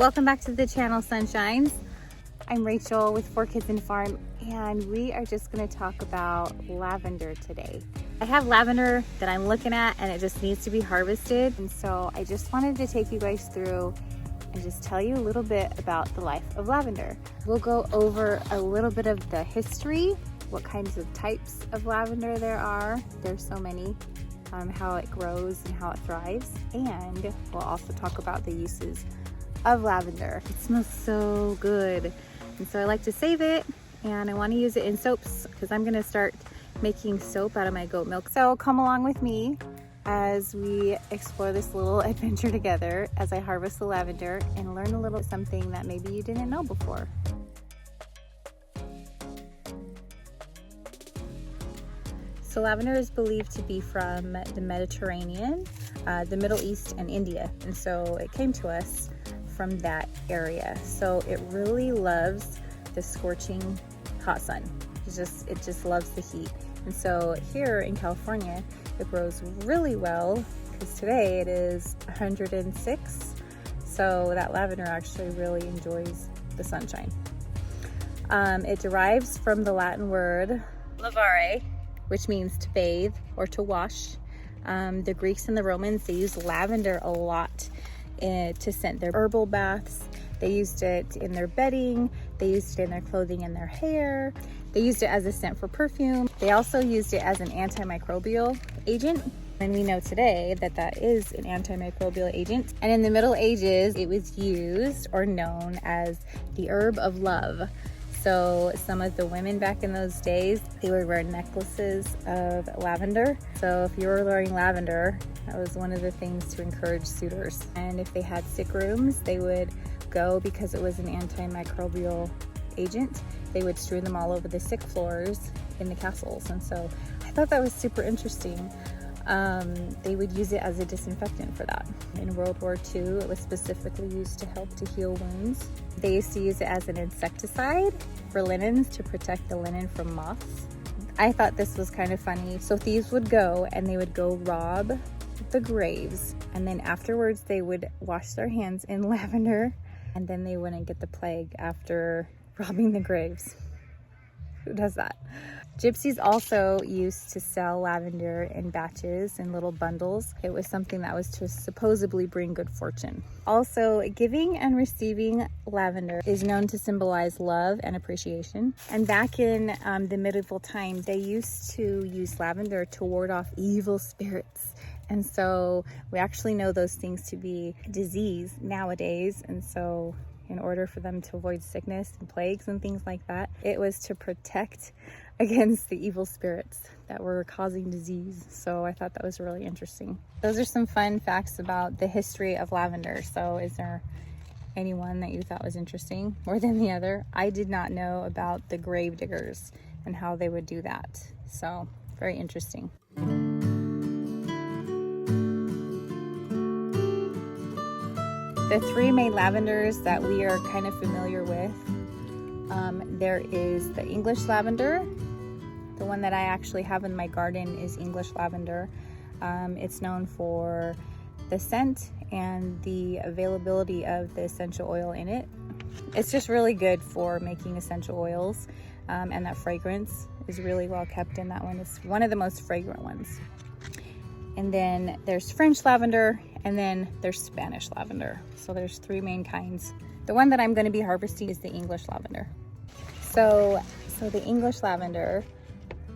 Welcome back to the channel, Sunshines. I'm Rachel with 4 Kids and Farm, and we are just going to talk about lavender today. I have lavender that I'm looking at, and it just needs to be harvested. And so I just wanted to take you guys through and just tell you a little bit about the life of lavender. We'll go over a little bit of the history, what kinds of types of lavender there are. There's so many. How it grows and how it thrives. And we'll also talk about the uses of lavender. It smells so good. And so I like to save it, and I want to use it in soaps because I'm going to start making soap out of my goat milk. So come along with me as we explore this little adventure together as I harvest the lavender and learn a little something that maybe you didn't know before. So lavender is believed to be from the Mediterranean, the Middle East, and India. And so it came to us from that area. So it really loves the scorching hot sun. It just loves the heat. And so here in California, it grows really well because today it is 106. So that lavender actually really enjoys the sunshine. It derives from the Latin word lavare, which means to bathe or to wash. The Greeks and the Romans, they used lavender a lot to scent their herbal baths. They used it in their bedding. They used it in their clothing and their hair. They used it as a scent for perfume. They also used it as an antimicrobial agent. And we know today that that is an antimicrobial agent. And in the Middle Ages, it was used or known as the herb of love. So some of the women back in those days, they would wear necklaces of lavender. So if you were wearing lavender, that was one of the things to encourage suitors. And if they had sick rooms, they would go, because it was an antimicrobial agent, they would strew them all over the sick floors in the castles. And so I thought that was super interesting. They would use it as a disinfectant for that. In World War II, it was specifically used to help to heal wounds. They used to use it as an insecticide for linens to protect the linen from moths. I thought this was kind of funny. So thieves would go and they would go rob the graves, and then afterwards they would wash their hands in lavender, and then they wouldn't get the plague after robbing the graves. Who does that? Gypsies also used to sell lavender in batches and little bundles. It was something that was to supposedly bring good fortune. Also, giving and receiving lavender is known to symbolize love and appreciation. And back in the medieval times, they used to use lavender to ward off evil spirits. And so we actually know those things to be disease nowadays. And so in order for them to avoid sickness and plagues and things like that, it was to protect against the evil spirits that were causing disease. So I thought that was really interesting. Those are some fun facts about the history of lavender. So is there anyone that you thought was interesting more than the other? I did not know about the grave diggers and how they would do that. So very interesting. The 3 main lavenders that we are kind of familiar with, there is the English lavender. The one that I actually have in my garden is English lavender. It's known for the scent and the availability of the essential oil in it. It's just really good for making essential oils, and that fragrance is really well kept in that one. It's one of the most fragrant ones. And then there's French lavender, and then there's Spanish lavender. So there's 3 main kinds. The one that I'm going to be harvesting is the English lavender. So the English lavender,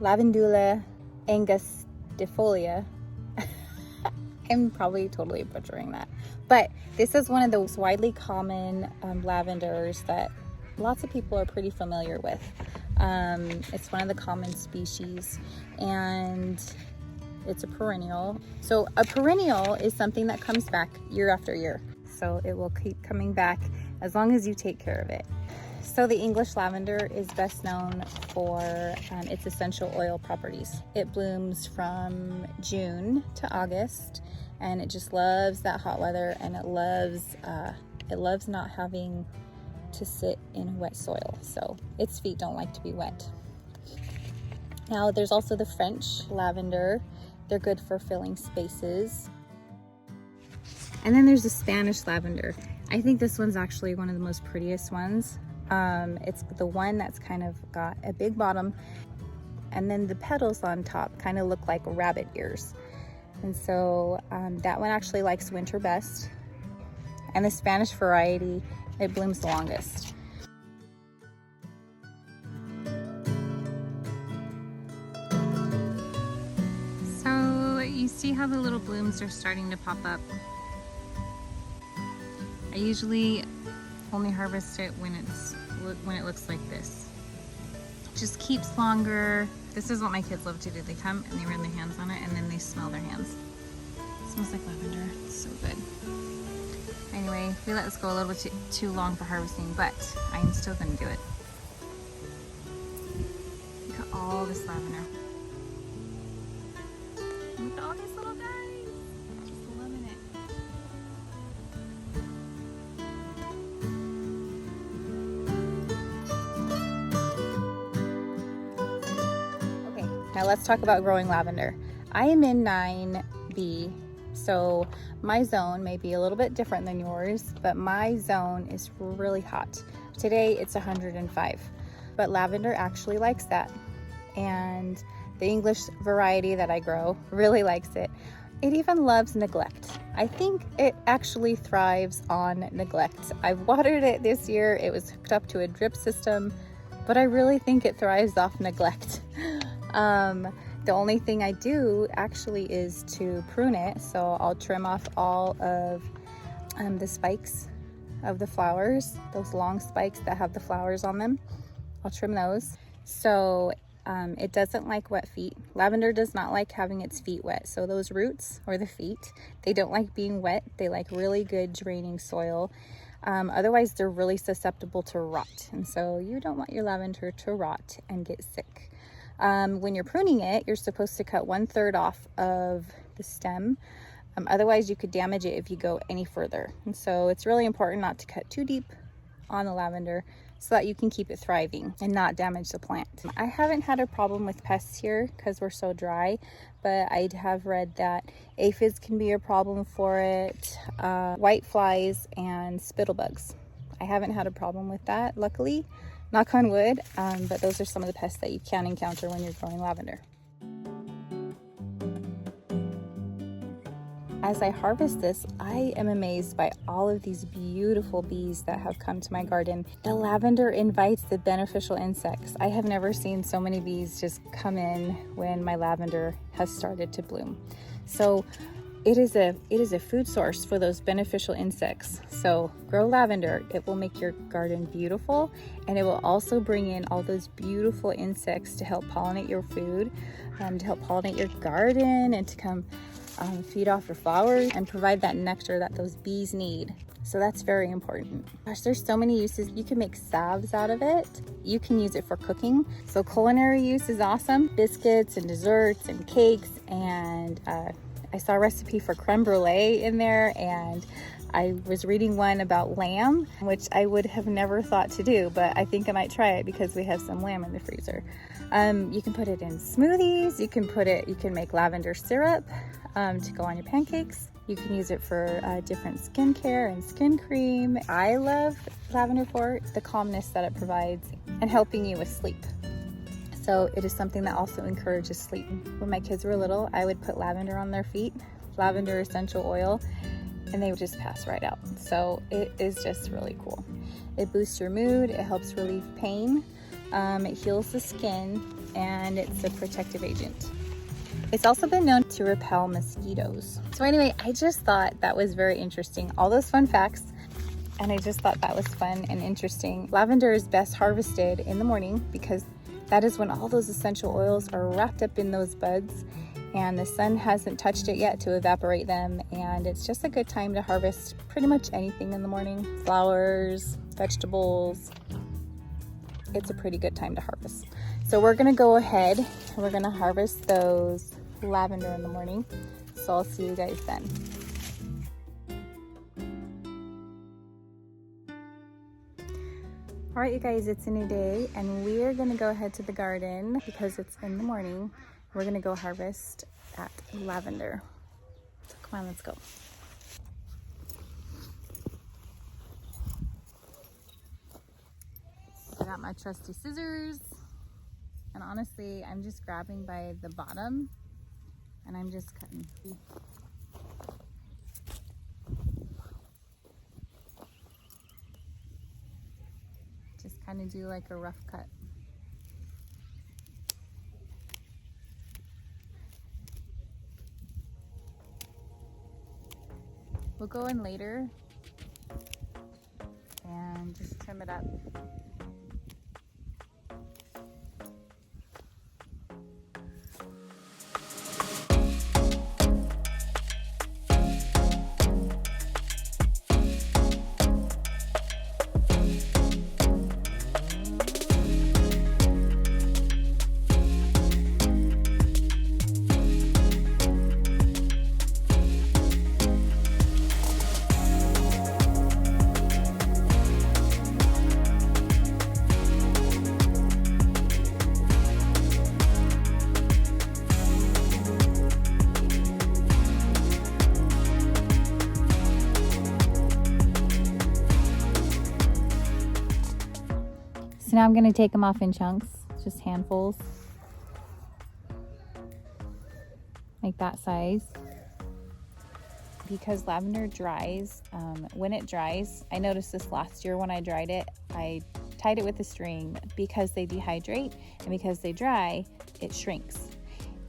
Lavandula angustifolia. I'm probably totally butchering that. But this is one of those widely common lavenders that lots of people are pretty familiar with. It's one of the common species, and it's a perennial. So a perennial is something that comes back year after year. So it will keep coming back as long as you take care of it. So the English lavender is best known for its essential oil properties. It blooms from June to August, and it just loves that hot weather, and it loves not having to sit in wet soil. So its feet don't like to be wet. Now there's also the French lavender. They're good for filling spaces. And then there's the Spanish lavender. I think this one's actually one of the most prettiest ones. It's the one that's kind of got a big bottom, and then the petals on top kind of look like rabbit ears. And so that one actually likes winter best. And the Spanish variety, it blooms the longest. So you see how the little blooms are starting to pop up. I usually only harvest it when it looks like this. It just keeps longer. This is what my kids love to do. They come and they run their hands on it and then they smell their hands. It smells like lavender. It's so good. Anyway, we let this go a little bit too long for harvesting, but I am still gonna do it. Look at all this lavender. Look at all these little guys. Just loving it. Okay, now let's talk about growing lavender. I am in 9B, so my zone may be a little bit different than yours, but my zone is really hot. Today it's 105, but lavender actually likes that. And the English variety that I grow really likes it. It even loves neglect. I think it actually thrives on neglect. I've watered it this year. It was hooked up to a drip system, but I really think it thrives off neglect. The only thing I do actually is to prune it. So I'll trim off all of the spikes of the flowers, those long spikes that have the flowers on them. I'll trim those. So it doesn't like wet feet. Lavender does not like having its feet wet. So those roots, or the feet, they don't like being wet. They like really good draining soil. Otherwise, they're really susceptible to rot. And so you don't want your lavender to rot and get sick. When you're pruning it, you're supposed to cut 1/3 off of the stem. Otherwise, you could damage it if you go any further. And so it's really important not to cut too deep on the lavender so that you can keep it thriving and not damage the plant. I haven't had a problem with pests here because we're so dry, but I have read that aphids can be a problem for it, white flies and spittlebugs. I haven't had a problem with that, luckily. Knock on wood, but those are some of the pests that you can encounter when you're growing lavender. As I harvest this, I am amazed by all of these beautiful bees that have come to my garden. The lavender invites the beneficial insects. I have never seen so many bees just come in when my lavender has started to bloom. So it is a food source for those beneficial insects. So grow lavender. It will make your garden beautiful, and it will also bring in all those beautiful insects to help pollinate your food, to help pollinate your garden, and to come feed off your flowers and provide that nectar that those bees need. So that's very important. Gosh, there's so many uses. You can make salves out of it. You can use it for cooking. So culinary use is awesome. Biscuits and desserts and cakes, and I saw a recipe for creme brulee in there, and I was reading one about lamb, which I would have never thought to do, but I think I might try it because we have some lamb in the freezer. You can put it in smoothies. You can make lavender syrup to go on your pancakes. You can use it for different skincare and skin cream. I love lavender for the calmness that it provides and helping you with sleep. So it is something that also encourages sleep. When my kids were little, I would put lavender on their feet, lavender essential oil, and they would just pass right out. So it is just really cool. It boosts your mood, it helps relieve pain, it heals the skin, and it's a protective agent. It's also been known to repel mosquitoes. So anyway, I just thought that was very interesting. All those fun facts, and I just thought that was fun and interesting. Lavender is best harvested in the morning because that is when all those essential oils are wrapped up in those buds and the sun hasn't touched it yet to evaporate them, and it's just a good time to harvest pretty much anything in the morning. Flowers, vegetables. It's a pretty good time to harvest. So we're gonna go ahead and we're gonna harvest those lavender in the morning. So I'll see you guys then. All right, you guys, it's a new day and we are gonna go ahead to the garden because it's in the morning. We're gonna go harvest that lavender. So come on, let's go. I got my trusty scissors, and honestly, I'm just grabbing by the bottom and I'm just cutting. Just kind of do like a rough cut. We'll go in later and just trim it up. So now I'm going to take them off in chunks, just handfuls, like that size. Because lavender dries, when it dries, I noticed this last year when I dried it, I tied it with a string because they dehydrate, and because they dry, it shrinks.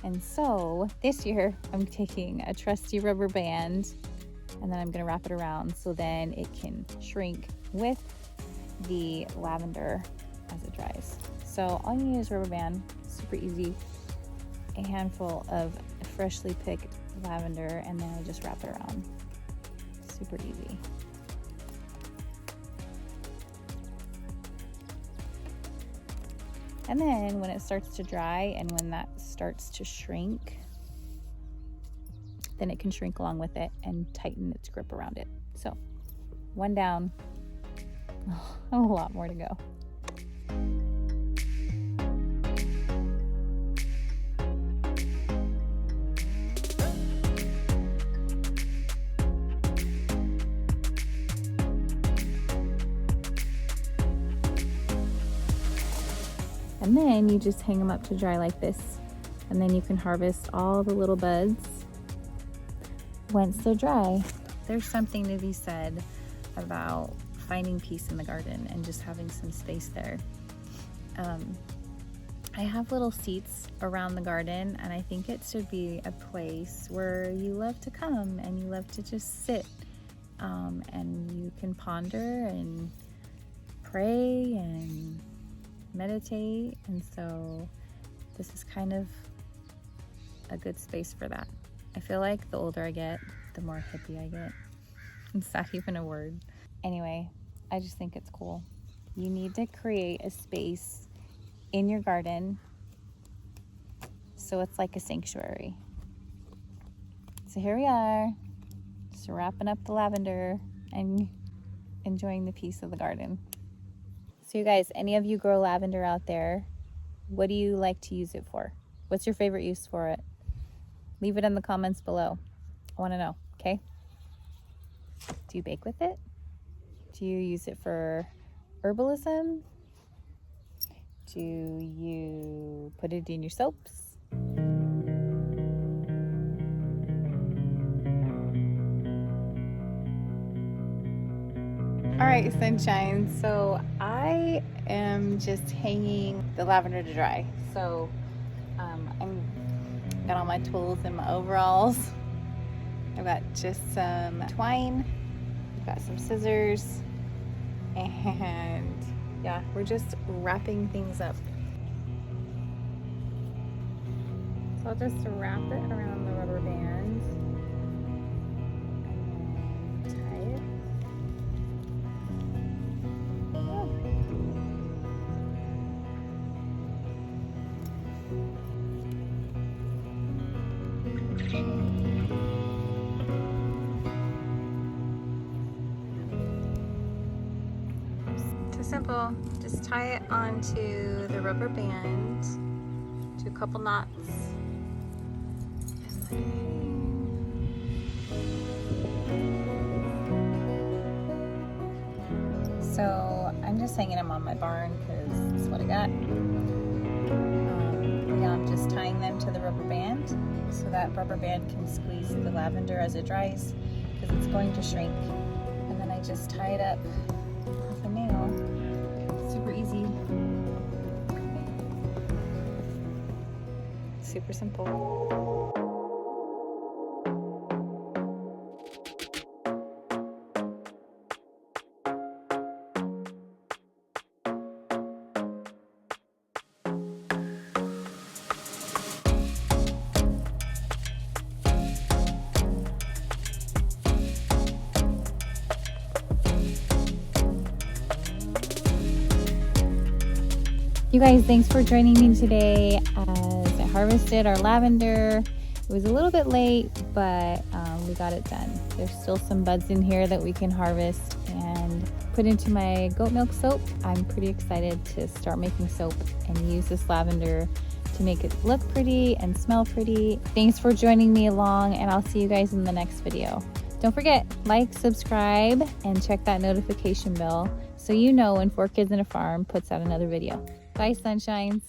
And so this year I'm taking a trusty rubber band and then I'm going to wrap it around so then it can shrink with the lavender as it dries. So all you need is rubber band, super easy, a handful of freshly picked lavender, and then I just wrap it around. Super easy. And then when it starts to dry and when that starts to shrink, then it can shrink along with it and tighten its grip around it. So one down, a lot more to go. And then you just hang them up to dry like this, and then you can harvest all the little buds once they're dry. There's something to be said about finding peace in the garden and just having some space there. I have little seats around the garden, and I think it should be a place where you love to come and you love to just sit, and you can ponder and pray and meditate. And so this is kind of a good space for that. I feel like the older I get, the more hippie I get. Is that even a word? Anyway, I just think it's cool. You need to create a space in your garden so it's like a sanctuary. So here we are, just wrapping up the lavender and enjoying the peace of the garden. So you guys, any of you grow lavender out there? What do you like to use it for? What's your favorite use for it? Leave it in the comments below. I want to know, okay? Do you bake with it? Do you use it for herbalism? Do you put it in your soaps? All right, sunshine. So I am just hanging the lavender to dry. So I'm got all my tools in my overalls. I've got just some twine. I've got some scissors, and yeah, we're just wrapping things up. So I'll just wrap it around the rubber band and then tie it. Too simple. Just tie it onto the rubber band, do a couple knots, and let it hang. So I'm just hanging them on my barn because what I got. Now I'm just tying them to the rubber band so that rubber band can squeeze the lavender as it dries, because it's going to shrink. And then I just tie it up with a nail. Super easy. Super simple. You guys, thanks for joining me today as I harvested our lavender. It was a little bit late, but we got it done. There's still some buds in here that we can harvest and put into my goat milk soap. I'm pretty excited to start making soap and use this lavender to make it look pretty and smell pretty. Thanks for joining me along, and I'll see you guys in the next video. Don't forget, like, subscribe, and check that notification bell so you know when 4 Kids in a Farm puts out another video. Bye, sunshines.